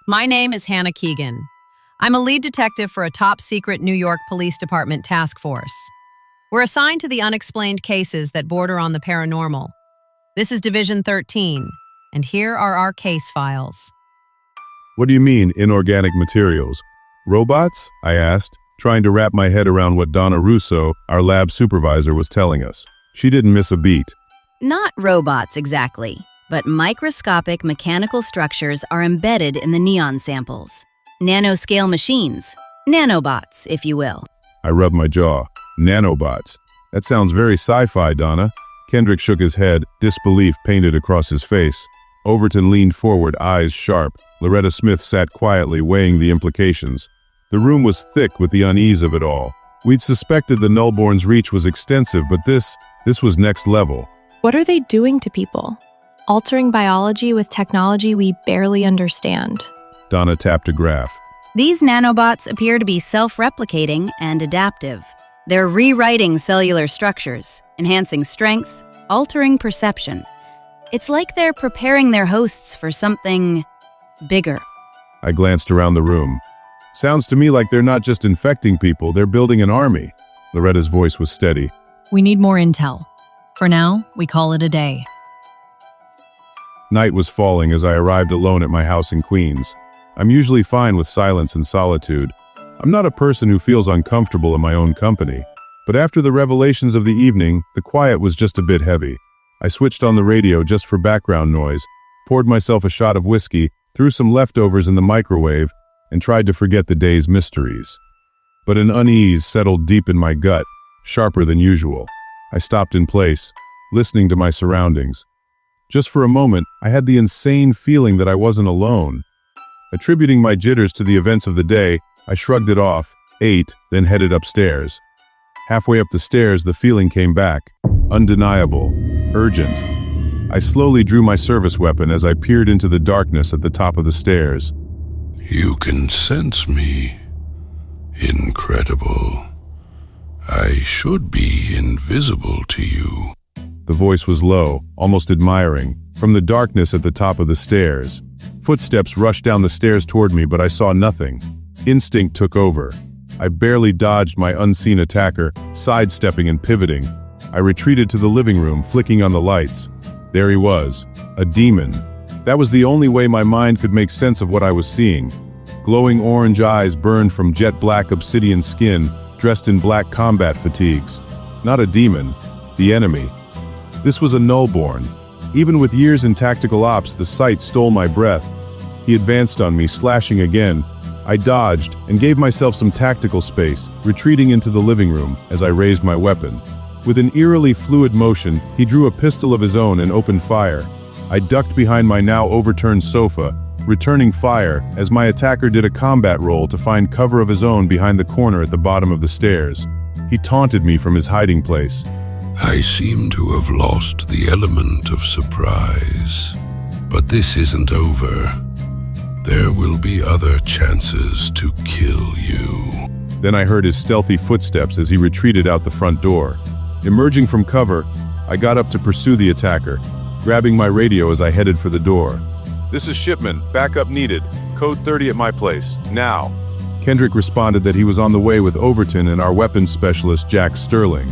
My name is Hannah Keegan. I'm a lead detective for a top-secret New York Police Department task force. We're assigned to the unexplained cases that border on the paranormal. This is Division 13, and here are our case files. What do you mean, inorganic materials? Robots? I asked, trying to wrap my head around what Donna Russo, our lab supervisor, was telling us. She didn't miss a beat. Not robots exactly, but microscopic mechanical structures are embedded in the neon samples. Nanoscale machines. Nanobots, if you will. I rubbed my jaw. Nanobots. That sounds very sci-fi, Donna. Kendrick shook his head, disbelief painted across his face. Overton leaned forward, eyes sharp. Loretta Smith sat quietly, weighing the implications. The room was thick with the unease of it all. We'd suspected the Nullborn's reach was extensive, but this was next level. What are they doing to people? Altering biology with technology we barely understand. Donna tapped a graph. These nanobots appear to be self-replicating and adaptive. They're rewriting cellular structures, enhancing strength, altering perception. It's like they're preparing their hosts for something bigger. I glanced around the room. Sounds to me like they're not just infecting people, they're building an army. Loretta's voice was steady. We need more intel. For now, we call it a day. Night was falling as I arrived alone at my house in Queens. I'm usually fine with silence and solitude. I'm not a person who feels uncomfortable in my own company. But after the revelations of the evening, the quiet was just a bit heavy. I switched on the radio just for background noise, poured myself a shot of whiskey, threw some leftovers in the microwave, and tried to forget the day's mysteries. But an unease settled deep in my gut, sharper than usual. I stopped in place, listening to my surroundings. Just for a moment, I had the insane feeling that I wasn't alone. Attributing my jitters to the events of the day, I shrugged it off, ate, then headed upstairs. Halfway up the stairs, the feeling came back. Undeniable. Urgent. I slowly drew my service weapon as I peered into the darkness at the top of the stairs. You can sense me. Incredible. I should be invisible to you. The voice was low, almost admiring, from the darkness at the top of the stairs. Footsteps rushed down the stairs toward me, but I saw nothing. Instinct took over. I barely dodged my unseen attacker, sidestepping and pivoting. I retreated to the living room, flicking on the lights. There he was, a demon. That was the only way my mind could make sense of what I was seeing. Glowing orange eyes burned from jet-black obsidian skin, dressed in black combat fatigues. Not a demon, the enemy. This was a Nullborn. Even with years in tactical ops, the sight stole my breath. He advanced on me, slashing again. I dodged and gave myself some tactical space, retreating into the living room as I raised my weapon. With an eerily fluid motion, he drew a pistol of his own and opened fire. I ducked behind my now overturned sofa, returning fire as my attacker did a combat roll to find cover of his own behind the corner at the bottom of the stairs. He taunted me from his hiding place. I seem to have lost the element of surprise. But this isn't over. There will be other chances to kill you. Then I heard his stealthy footsteps as he retreated out the front door. Emerging from cover, I got up to pursue the attacker, grabbing my radio as I headed for the door. "This is Shipman. Backup needed. Code 30 at my place. Now." Kendrick responded that he was on the way with Overton and our weapons specialist, Jack Sterling.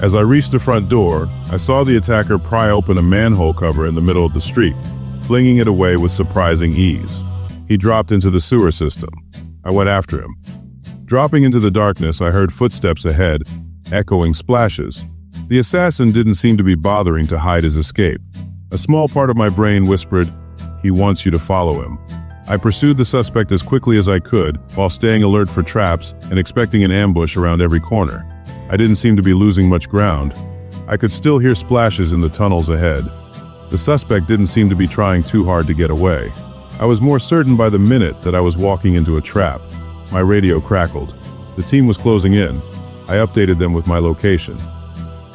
As I reached the front door, I saw the attacker pry open a manhole cover in the middle of the street, flinging it away with surprising ease. He dropped into the sewer system. I went after him. Dropping into the darkness, I heard footsteps ahead, echoing splashes. The assassin didn't seem to be bothering to hide his escape. A small part of my brain whispered, "He wants you to follow him." I pursued the suspect as quickly as I could, while staying alert for traps and expecting an ambush around every corner. I didn't seem to be losing much ground. I could still hear splashes in the tunnels ahead. The suspect didn't seem to be trying too hard to get away. I was more certain by the minute that I was walking into a trap. My radio crackled. The team was closing in. I updated them with my location.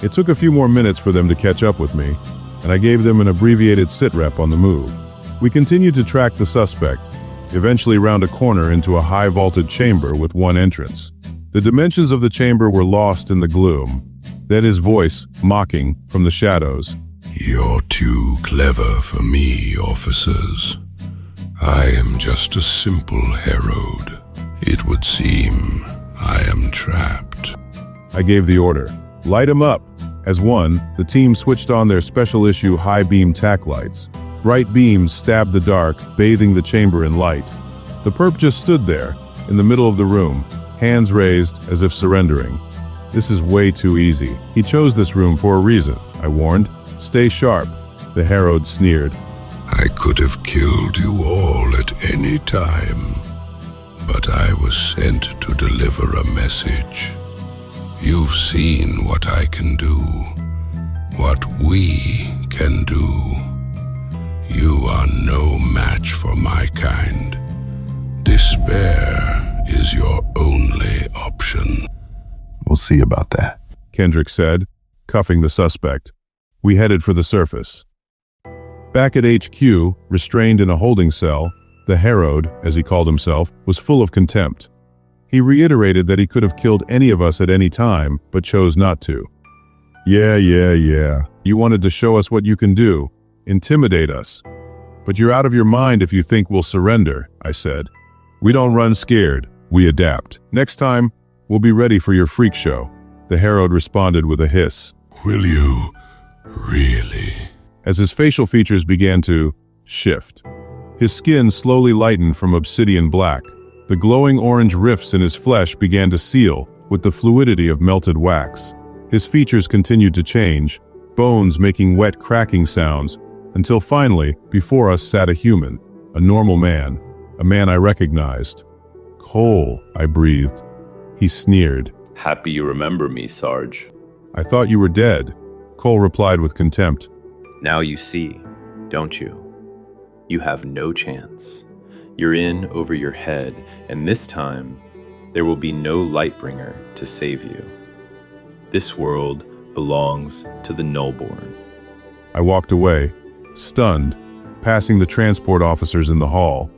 It took a few more minutes for them to catch up with me, and I gave them an abbreviated sitrep on the move. We continued to track the suspect, eventually round a corner into a high-vaulted chamber with one entrance. The dimensions of the chamber were lost in the gloom. Then his voice, mocking, from the shadows. You're too clever for me, officers. I am just a simple Harrowed. It would seem I am trapped. I gave the order. Light 'em up. As one, the team switched on their special issue high-beam tack lights. Bright beams stabbed the dark, bathing the chamber in light. The perp just stood there, in the middle of the room, hands raised as if surrendering. This is way too easy. He chose this room for a reason, I warned. Stay sharp. The Harrowed sneered. I could have killed you all at any time, but I was sent to deliver a message. You've seen what I can do, what we can do. You are no match for my kind. Despair is your only option. We'll see about that, Kendrick said, cuffing the suspect. We headed for the surface. Back at HQ, restrained in a holding cell, the Harrowed, as he called himself, was full of contempt. He reiterated that he could have killed any of us at any time, but chose not to. Yeah. You wanted to show us what you can do, intimidate us. But you're out of your mind if you think we'll surrender, I said. We don't run scared, we adapt. Next time, we'll be ready for your freak show. The Harrowed responded with a hiss. Will you really? As his facial features began to shift. His skin slowly lightened from obsidian black. The glowing orange rifts in his flesh began to seal with the fluidity of melted wax. His features continued to change, bones making wet cracking sounds, until finally, before us sat a human, a normal man, a man I recognized. Cole, I breathed. He sneered. Happy you remember me, Sarge. I thought you were dead, Cole replied with contempt. Now you see, don't you? You have no chance. You're in over your head, and this time, there will be no Lightbringer to save you. This world belongs to the Nullborn. I walked away, stunned, passing the transport officers in the hall.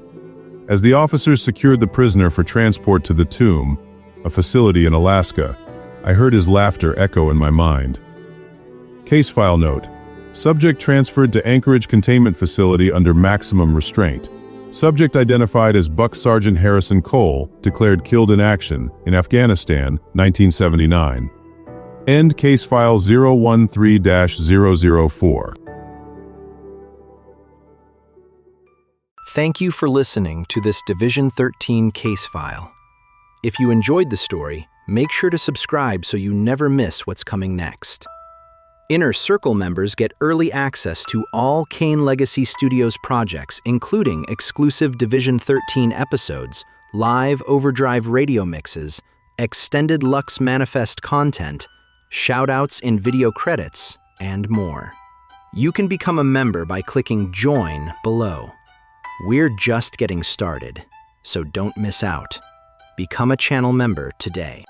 As the officers secured the prisoner for transport to the Tomb, a facility in Alaska, I heard his laughter echo in my mind. Case file note. Subject transferred to Anchorage Containment Facility under maximum restraint. Subject identified as Buck Sergeant Harrison Cole, declared killed in action in Afghanistan, 1979. End case file 013-004. Thank you for listening to this Division 13 case file. If you enjoyed the story, make sure to subscribe so you never miss what's coming next. Inner Circle members get early access to all Kaine Legacy Studios projects, including exclusive Division 13 episodes, live Overdrive radio mixes, extended Lux Manifest content, shoutouts in video credits, and more. You can become a member by clicking Join below. We're just getting started, so don't miss out. Become a channel member today.